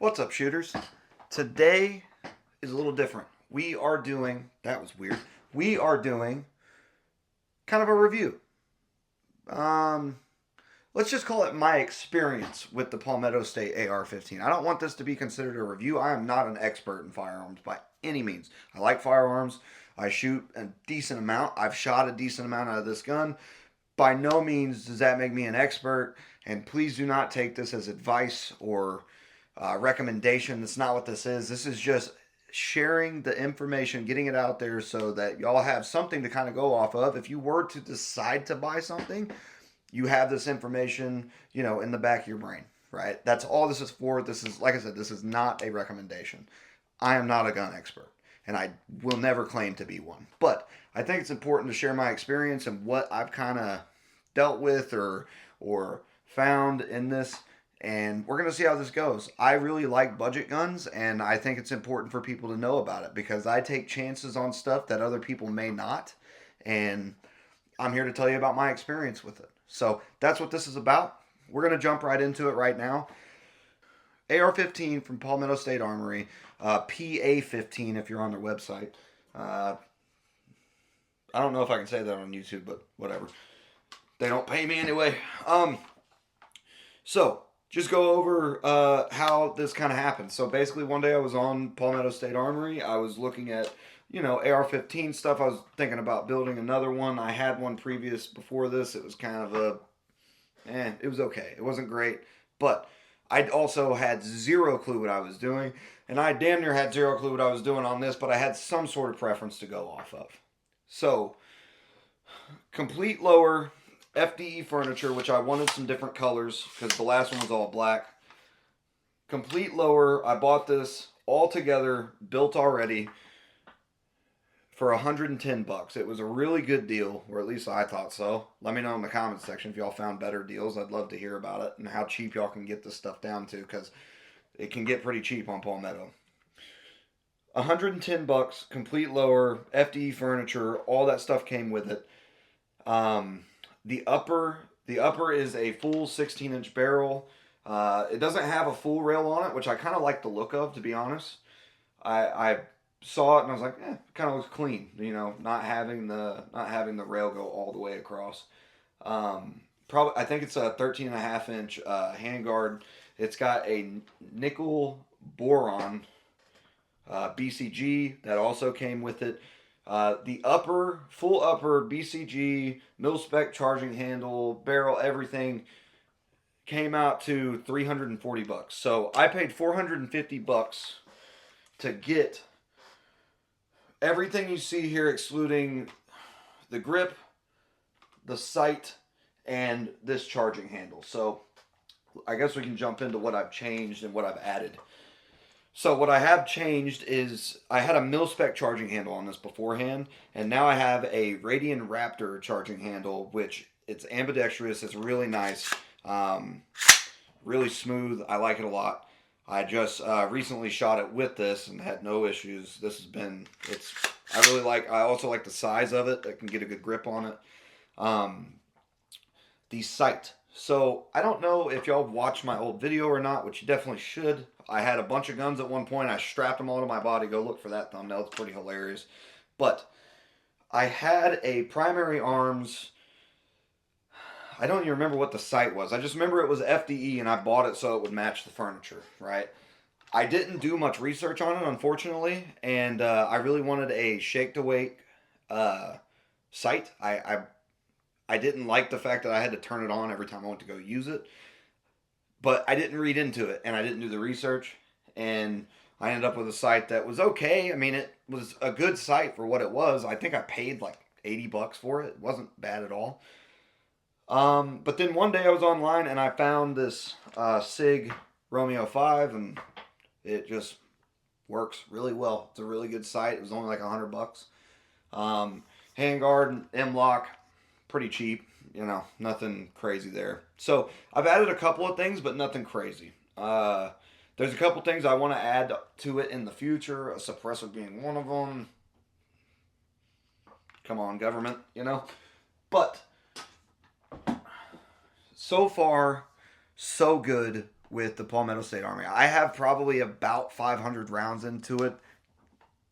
What's up, shooters? Today is a little different. That was weird. We are doing kind of a review. Um, let's just call it my experience with the Palmetto State AR-15. I don't want this to be considered a review. I am not an expert in firearms by any means. I like firearms. I shoot a decent amount. I've shot a decent amount out of this gun. By no means does that make me an expert. And please do not take this as advice or recommendation. That's not what this is. This is just sharing the information, getting it out there so that y'all have something to kind of go off of. If you were to decide to buy something, you have this information, in the back of your brain, right? That's all this is for. This is, like I said, this is not a recommendation. I am not a gun expert, and I will never claim to be one. But I think it's important to share my experience and what I've kind of dealt with or found in this, and we're going to see how this goes. I really like budget guns, and I think it's important for people to know about it because I take chances on stuff that other people may not, and I'm here to tell you about my experience with it. So that's what this is about. We're going to jump right into it right now. AR-15 from Palmetto State Armory, PA-15 if you're on their website. I don't know if I can say that on YouTube, but whatever. They don't pay me anyway. So just go over how this kind of happened. So basically one day I was on Palmetto State Armory. I was looking at, AR-15 stuff. I was thinking about building another one. I had one previous before this. It was kind of it was okay. It wasn't great. But I also had zero clue what I was doing. And I damn near had zero clue what I was doing on this, but I had some sort of preference to go off of. So, complete lower FDE furniture, which I wanted some different colors because the last one was all black. Complete lower, I bought this all together, built already, for $110. It was a really good deal, or at least I thought so. Let me know in the comments section if y'all found better deals. I'd love to hear about it and how cheap y'all can get this stuff down to because it can get pretty cheap on Palmetto. $110, complete lower, FDE furniture, all that stuff came with it. The upper is a full 16-inch barrel. It doesn't have a full rail on it, which I kind of like the look of, to be honest. I saw it and I was like, it kind of looks clean, not having the rail go all the way across. Probably, I think it's a 13.5-inch handguard. It's got a nickel boron BCG that also came with it. The full upper BCG, mil-spec charging handle, barrel, everything came out to $340. So I paid $450 to get everything you see here, excluding the grip, the sight, and this charging handle. So I guess we can jump into what I've changed and what I've added. So what I have changed is I had a mil-spec charging handle on this beforehand, and now I have a Radian Raptor charging handle, which it's ambidextrous. It's really nice, really smooth. I like it a lot. I just recently shot it with this and had no issues. I also like the size of it. I can get a good grip on it. The sight. So I don't know if y'all watched my old video or not, which you definitely should. I had a bunch of guns at one point. I strapped them all to my body. Go look for that thumbnail. It's pretty hilarious. But I had a primary arms. I don't even remember what the sight was. I just remember it was FDE and I bought it so it would match the furniture, right? I didn't do much research on it, unfortunately, and I really wanted a shake-to-wake sight. I didn't like the fact that I had to turn it on every time I went to go use it, but I didn't read into it, and I didn't do the research, and I ended up with a sight that was okay. I mean, it was a good sight for what it was. I think I paid like $80 for it. It wasn't bad at all. But then one day I was online and I found this SIG Romeo 5, and it just works really well. It's a really good sight. It was only like $100. Handguard, M-lock, pretty cheap. Nothing crazy there. So I've added a couple of things, but nothing crazy. There's a couple things I want to add to it in the future. A suppressor being one of them. Come on, government, But so far, so good with the Palmetto State Army. I have probably about 500 rounds into it.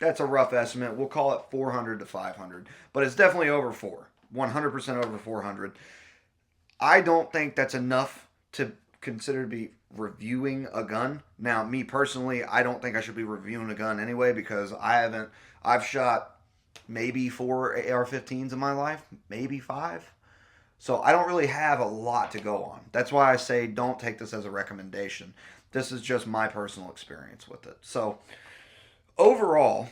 That's a rough estimate. We'll call it 400 to 500, but it's definitely over 100% over 400. I don't think that's enough to consider to be reviewing a gun. Now, me personally, I don't think I should be reviewing a gun anyway because I've shot maybe 4 AR-15s in my life, maybe 5. So I don't really have a lot to go on. That's why I say don't take this as a recommendation. This is just my personal experience with it. So overall,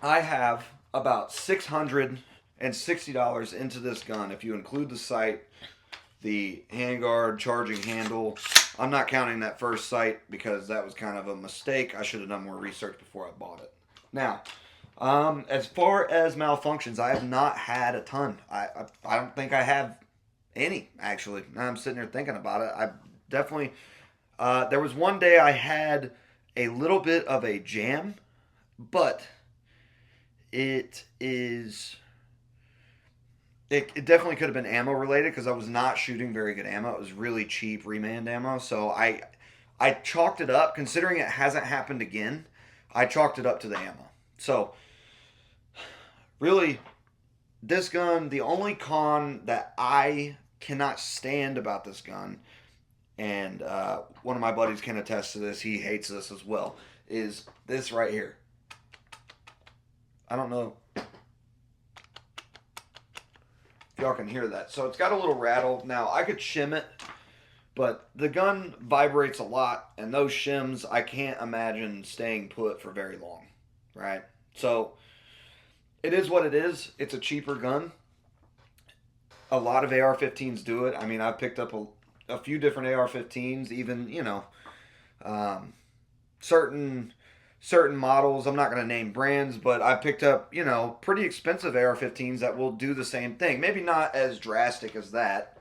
I have about $660 into this gun if you include the sight, the handguard, charging handle. I'm not counting that first sight because that was kind of a mistake. I should have done more research before I bought it. Now, as far as malfunctions, I have not had a ton. I don't think I have any, actually. Now I'm sitting here thinking about it. I definitely, there was one day I had a little bit of a jam, but it definitely could have been ammo related because I was not shooting very good ammo. It was really cheap remand ammo. So I chalked it up, considering it hasn't happened again, I chalked it up to the ammo. So really, this gun, the only con that I cannot stand about this gun, and one of my buddies can attest to this, he hates this as well, is this right here. I don't know if y'all can hear that. So it's got a little rattle. Now, I could shim it, but the gun vibrates a lot, and those shims, I can't imagine staying put for very long, right? So it is what it is. It's a cheaper gun. A lot of AR-15s do it. I mean, I've picked up a few different AR-15s, even, certain models. I'm not going to name brands, but I picked up, pretty expensive AR-15s that will do the same thing. Maybe not as drastic as that.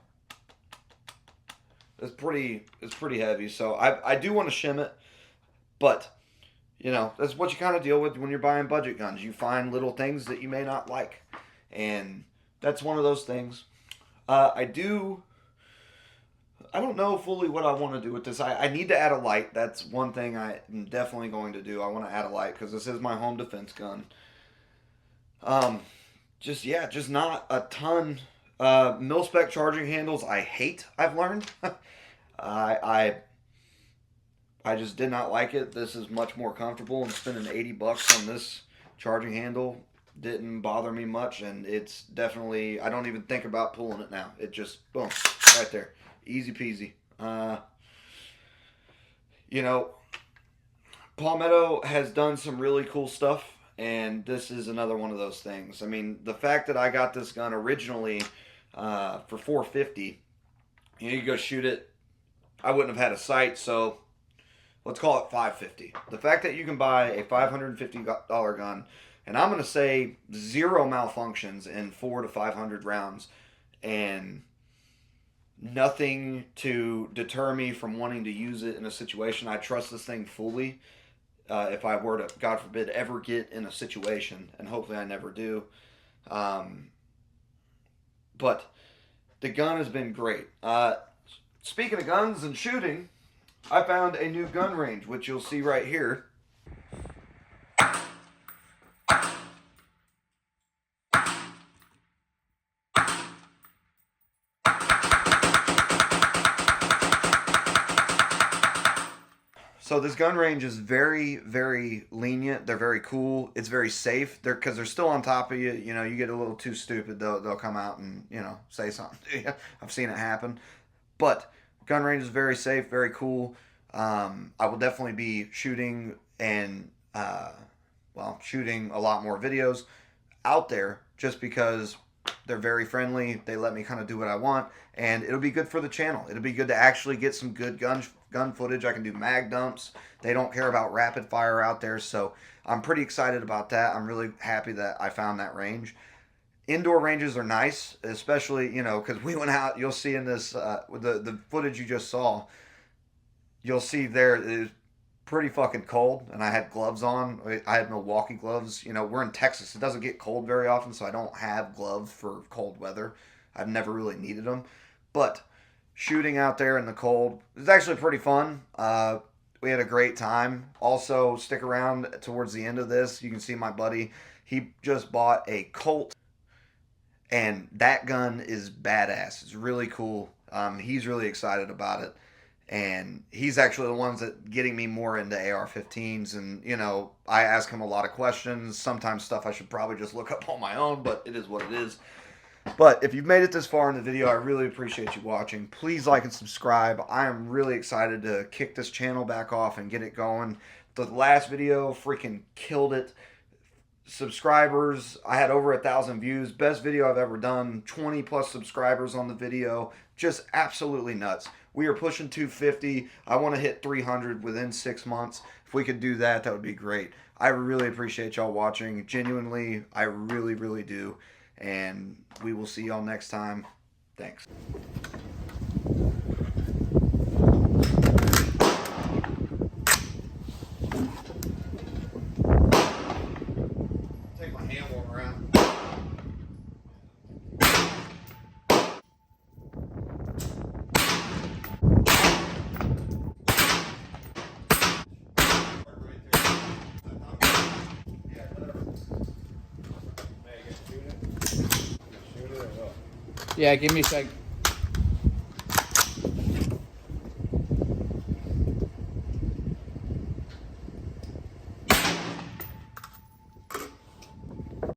It's pretty heavy, so I do want to shim it, but that's what you kind of deal with when you're buying budget guns. You find little things that you may not like, and that's one of those things. I don't know fully what I want to do with this. I need to add a light. That's one thing I am definitely going to do. I want to add a light because this is my home defense gun. Just not a ton. Mil-spec charging handles I hate, I've learned. I just did not like it. This is much more comfortable, and spending $80 on this charging handle didn't bother me much, and it's definitely, I don't even think about pulling it now. It just, boom, right there. Easy peasy. Palmetto has done some really cool stuff, and this is another one of those things. I mean, the fact that I got this gun originally for $450, you go shoot it, I wouldn't have had a sight, so let's call it $550. The fact that you can buy a $550 gun, and I'm going to say 0 malfunctions in 400 to 500 rounds, and nothing to deter me from wanting to use it in a situation. I trust this thing fully. If I were to, God forbid, ever get in a situation, and hopefully I never do. But the gun has been great. Speaking of guns and shooting, I found a new gun range, which you'll see right here. So this gun range is very, very lenient. They're very cool. It's very safe. Because they're still on top of you. You get a little too stupid, they'll come out and say something to you. I've seen it happen. But gun range is very safe, very cool. I will definitely be shooting and shooting a lot more videos out there just because they're very friendly. They let me kind of do what I want, and it'll be good for the channel. It'll be good to actually get some good gun footage. I can do mag dumps. They don't care about rapid fire out there, so I'm pretty excited about that. I'm really happy that I found that range. Indoor ranges are nice, especially, because we went out. You'll see in this, the footage you just saw, you'll see there it is pretty fucking cold, and I had gloves on. I had Milwaukee gloves. We're in Texas. It doesn't get cold very often, so I don't have gloves for cold weather. I've never really needed them. But shooting out there in the cold. It was actually pretty fun. We had a great time. Also, stick around towards the end of this. You can see my buddy. He just bought a Colt, and that gun is badass. It's really cool. He's really excited about it, and he's actually the ones that getting me more into AR-15s. And you know, I ask him a lot of questions. Sometimes stuff I should probably just look up on my own, but it is what it is. But if you've made it this far in the video, I really appreciate you watching. Please like and subscribe. I am really excited to kick this channel back off and get it going. The last video freaking killed it. Subscribers, I had over 1,000 views. Best video I've ever done. 20 plus subscribers on the video. Just absolutely nuts. We are pushing 250. I want to hit 300 within 6 months. If we could do that, that would be great. I really appreciate y'all watching. Genuinely, I really, really do. And we will see y'all next time. Thanks. Take my hand warmer around. Yeah, give me a sec.